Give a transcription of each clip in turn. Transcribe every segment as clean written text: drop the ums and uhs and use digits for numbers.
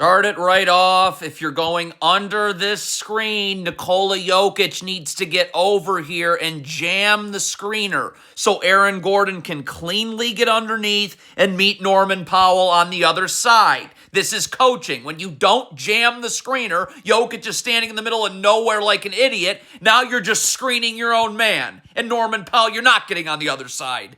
Start it right off. If you're going under this screen, Nikola Jokic needs to get over here and jam the screener so Aaron Gordon can cleanly get underneath and meet Norman Powell on the other side. This is coaching. When you don't jam the screener, Jokic is standing in the middle of nowhere like an idiot. Now you're just screening your own man. And Norman Powell, you're not getting on the other side.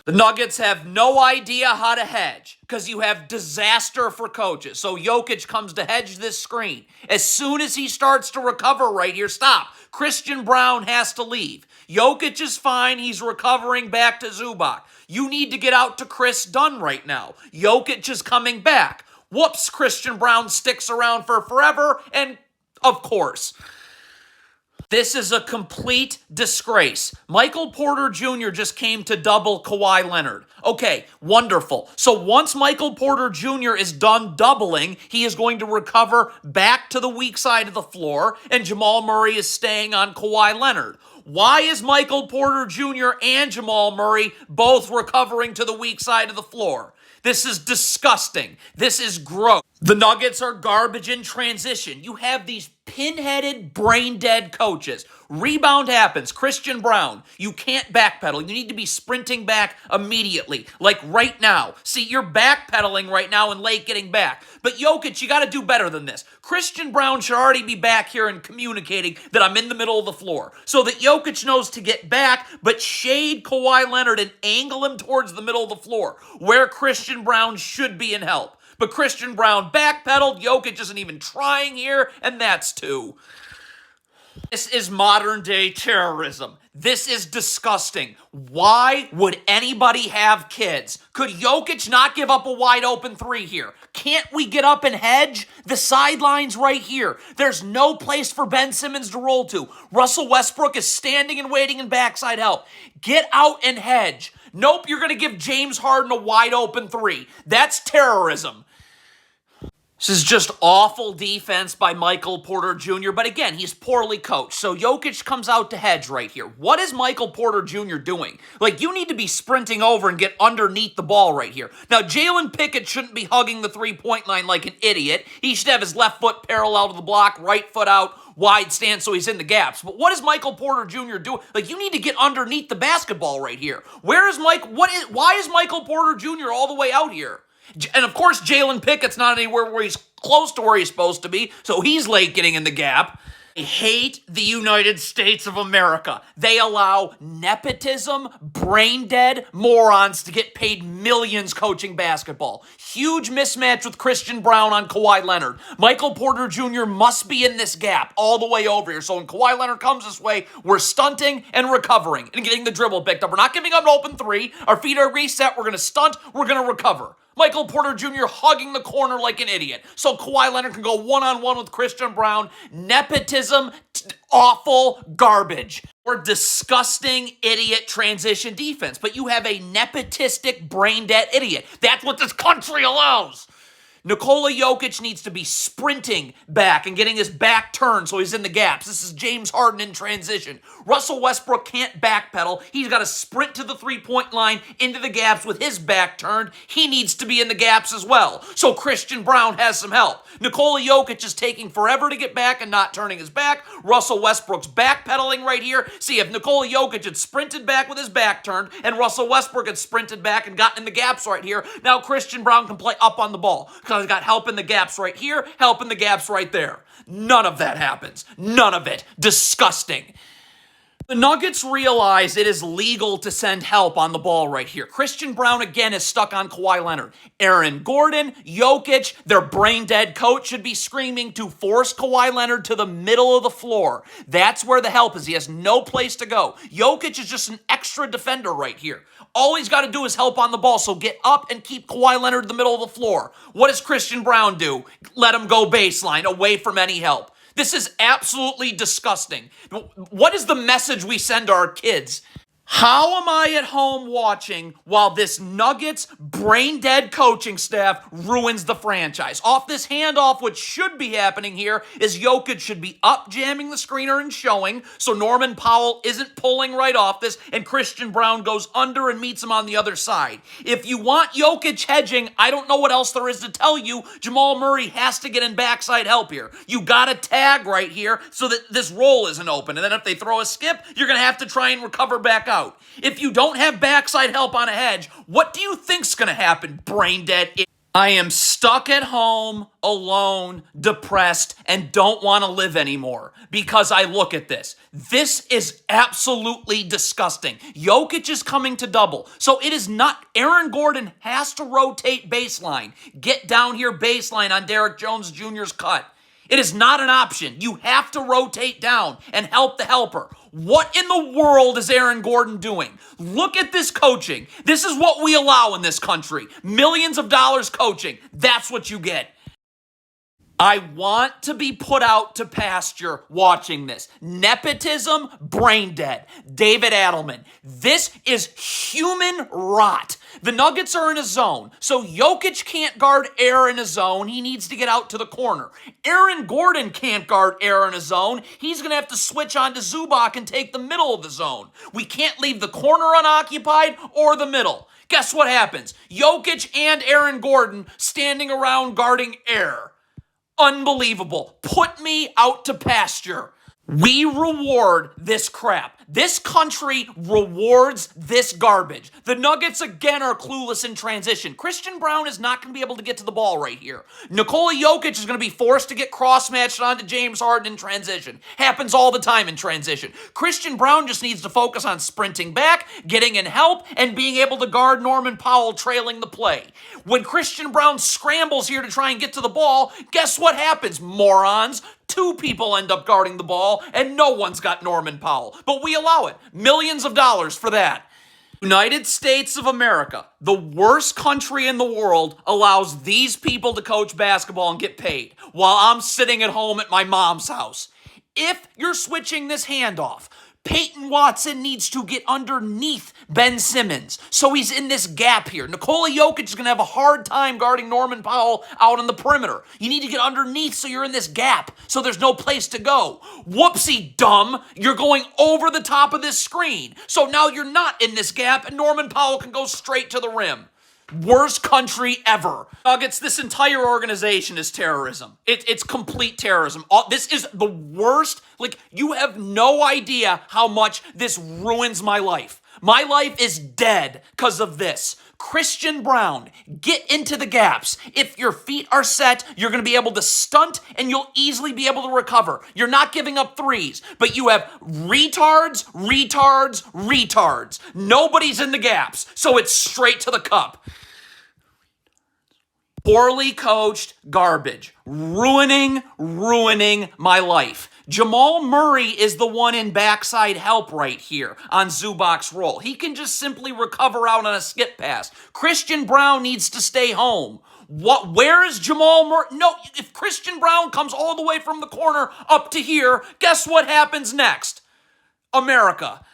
The Nuggets have no idea how to hedge because you have disaster for coaches. So Jokic comes to hedge this screen. As soon as he starts to recover right here, stop. Christian Braun has to leave. Jokic is fine. He's recovering back to Zubac. You need to get out to Chris Dunn right now. Jokic is coming back. Whoops, Christian Braun sticks around for forever, and of course. This is a complete disgrace. Michael Porter Jr. just came to double Kawhi Leonard. Okay, wonderful. So once Michael Porter Jr. is done doubling, he is going to recover back to the weak side of the floor, and Jamal Murray is staying on Kawhi Leonard. Why is Michael Porter Jr. and Jamal Murray both recovering to the weak side of the floor? This is disgusting. This is gross. The Nuggets are garbage in transition. You have these pinheaded, brain-dead coaches. Rebound happens. Christian Braun. You can't backpedal. You need to be sprinting back immediately. Like right now. See, you're backpedaling right now and late getting back. But Jokic, you got to do better than this. Christian Braun should already be back here and communicating that I'm in the middle of the floor. So that Jokic knows to get back, but shade Kawhi Leonard and angle him towards the middle of the floor, where Christian Braun should be in help. But Christian Braun backpedaled. Jokic isn't even trying here, and that's two. This is modern-day terrorism. This is disgusting. Why would anybody have kids? Could Jokic not give up a wide-open three here? Can't we get up and hedge? The sideline's right here. There's no place for Ben Simmons to roll to. Russell Westbrook is standing and waiting in backside help. Get out and hedge. Nope, you're going to give James Harden a wide-open three. That's terrorism. This is just awful defense by Michael Porter Jr., but again, he's poorly coached. So Jokic comes out to hedge right here. What is Michael Porter Jr. doing? Like, you need to be sprinting over and get underneath the ball right here. Now, Jalen Pickett shouldn't be hugging the three-point line like an idiot. He should have his left foot parallel to the block, right foot out, wide stance so he's in the gaps. But what is Michael Porter Jr. doing? Like, you need to get underneath the basketball right here. Why is Michael Porter Jr. all the way out here? And of course, Jalen Pickett's not anywhere where he's close to where he's supposed to be, so he's late getting in the gap. I hate the United States of America. They allow nepotism, brain-dead morons to get paid millions coaching basketball. Huge mismatch with Christian Braun on Kawhi Leonard. Michael Porter Jr. must be in this gap all the way over here. So when Kawhi Leonard comes this way, we're stunting and recovering and getting the dribble picked up. We're not giving up an open three. Our feet are reset. We're going to stunt. We're going to recover. Michael Porter Jr. hugging the corner like an idiot. So Kawhi Leonard can go one-on-one with Christian Braun. Nepotism, awful garbage. Or disgusting idiot transition defense. But you have a nepotistic, brain-dead idiot. That's what this country allows. Nikola Jokic needs to be sprinting back and getting his back turned so he's in the gaps. This is James Harden in transition. Russell Westbrook can't backpedal. He's got to sprint to the three-point line into the gaps with his back turned. He needs to be in the gaps as well. So Christian Braun has some help. Nikola Jokic is taking forever to get back and not turning his back. Russell Westbrook's backpedaling right here. See, if Nikola Jokic had sprinted back with his back turned and Russell Westbrook had sprinted back and gotten in the gaps right here, now Christian Braun can play up on the ball. He's got help in the gaps right here, help in the gaps right there. None of that happens. None of it. Disgusting. The Nuggets realize it is legal to send help on the ball right here. Christian Braun again is stuck on Kawhi Leonard. Aaron Gordon, Jokic, their brain-dead coach should be screaming to force Kawhi Leonard to the middle of the floor. That's where the help is. He has no place to go. Jokic is just an extra defender right here. All he's got to do is help on the ball, so get up and keep Kawhi Leonard in the middle of the floor. What does Christian Braun do? Let him go baseline, away from any help. This is absolutely disgusting. What is the message we send our kids? How am I at home watching while this Nuggets brain-dead coaching staff ruins the franchise? Off this handoff, what should be happening here is Jokic should be up jamming the screener and showing, so Norman Powell isn't pulling right off this, and Christian Braun goes under and meets him on the other side. If you want Jokic hedging, I don't know what else there is to tell you. Jamal Murray has to get in backside help here. You got to tag right here so that this roll isn't open, and then if they throw a skip, you're going to have to try and recover back out. If you don't have backside help on a hedge, what do you think's going to happen, brain dead? I am stuck at home, alone, depressed, and don't want to live anymore because I look at this. This is absolutely disgusting. Jokic is coming to double. So it is not, Aaron Gordon has to rotate baseline. Get down here baseline on Derrick Jones Jr.'s cut. It is not an option. You have to rotate down and help the helper. What in the world is Aaron Gordon doing? Look at this coaching. This is what we allow in this country. Millions of dollars coaching. That's what you get. I want to be put out to pasture watching this. Nepotism, brain dead. David Adelman. This is human rot. The Nuggets are in a zone, so Jokic can't guard air in a zone. He needs to get out to the corner. Aaron Gordon can't guard air in a zone. He's going to have to switch on to Zubac and take the middle of the zone. We can't leave the corner unoccupied or the middle. Guess what happens? Jokic and Aaron Gordon standing around guarding air. Unbelievable. Put me out to pasture. We reward this crap. This country rewards this garbage. The Nuggets, again, are clueless in transition. Christian Braun is not going to be able to get to the ball right here. Nikola Jokic is going to be forced to get cross-matched onto James Harden in transition. Happens all the time in transition. Christian Braun just needs to focus on sprinting back, getting in help, and being able to guard Norman Powell trailing the play. When Christian Braun scrambles here to try and get to the ball, guess what happens, morons? Two people end up guarding the ball, and no one's got Norman Powell. But we allow it. Millions of dollars for that. United States of America, the worst country in the world, allows these people to coach basketball and get paid while I'm sitting at home at my mom's house. If you're switching this handoff, Peyton Watson needs to get underneath Ben Simmons. So he's in this gap here. Nikola Jokic is going to have a hard time guarding Norman Powell out on the perimeter. You need to get underneath so you're in this gap so there's no place to go. Whoopsie, dumb. You're going over the top of this screen. So now you're not in this gap and Norman Powell can go straight to the rim. Worst country ever. Nuggets, this entire organization is terrorism. It's complete terrorism. This is the worst. Like, you have no idea how much this ruins my life. My life is dead because of this. Christian Braun, get into the gaps. If your feet are set, you're going to be able to stunt and you'll easily be able to recover. You're not giving up threes, but you have retards. Nobody's in the gaps, so it's straight to the cup. Poorly coached garbage. Ruining my life. Jamal Murray is the one in backside help right here on Zubac's roll. He can just simply recover out on a skip pass. Christian Braun needs to stay home. Where is Jamal Murray? No, if Christian Braun comes all the way from the corner up to here, guess what happens next? America.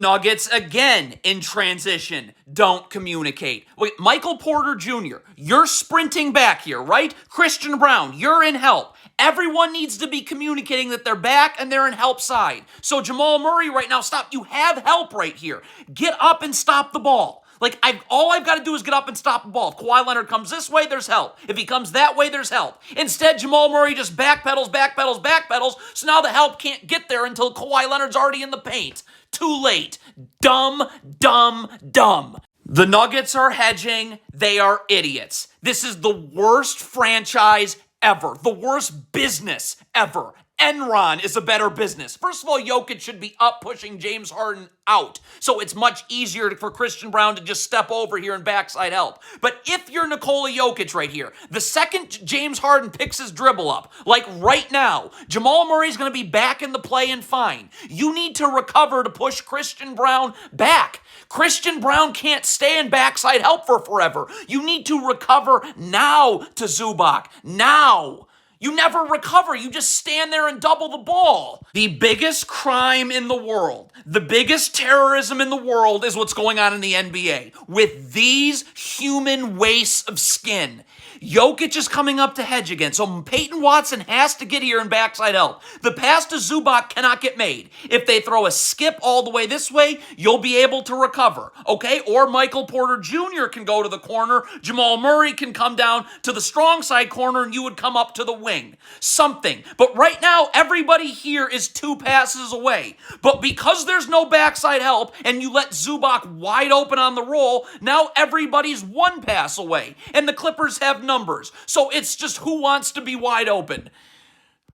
Nuggets, again, in transition, don't communicate. Wait, Michael Porter Jr., you're sprinting back here, right? Christian Braun, you're in help. Everyone needs to be communicating that they're back and they're in help side. So Jamal Murray right now, stop. You have help right here. Get up and stop the ball. Like, all I've got to do is get up and stop the ball. If Kawhi Leonard comes this way, there's help. If he comes that way, there's help. Instead, Jamal Murray just backpedals. So now the help can't get there until Kawhi Leonard's already in the paint. Too late. Dumb. The Nuggets are hedging. They are idiots. This is the worst franchise ever. The worst business ever. Enron is a better business. First of all, Jokic should be up pushing James Harden out. So it's much easier for Christian Braun to just step over here and backside help. But if you're Nikola Jokic right here, the second James Harden picks his dribble up, like right now, Jamal Murray's going to be back in the play and fine. You need to recover to push Christian Braun back. Christian Braun can't stay in backside help for forever. You need to recover now to Zubac. Now. You never recover. You just stand there and double the ball. The biggest crime in the world, the biggest terrorism in the world is what's going on in the NBA with these human wastes of skin. Jokic is coming up to hedge again, so Peyton Watson has to get here and backside help. The pass to Zubac cannot get made. If they throw a skip all the way this way, you'll be able to recover, okay? Or Michael Porter Jr. can go to the corner, Jamal Murray can come down to the strong side corner, and you would come up to the wing. Something. But right now, everybody here is 2 passes away. But because there's no backside help, and you let Zubac wide open on the roll, now everybody's 1 pass away. And the Clippers have numbers. So it's just who wants to be wide open.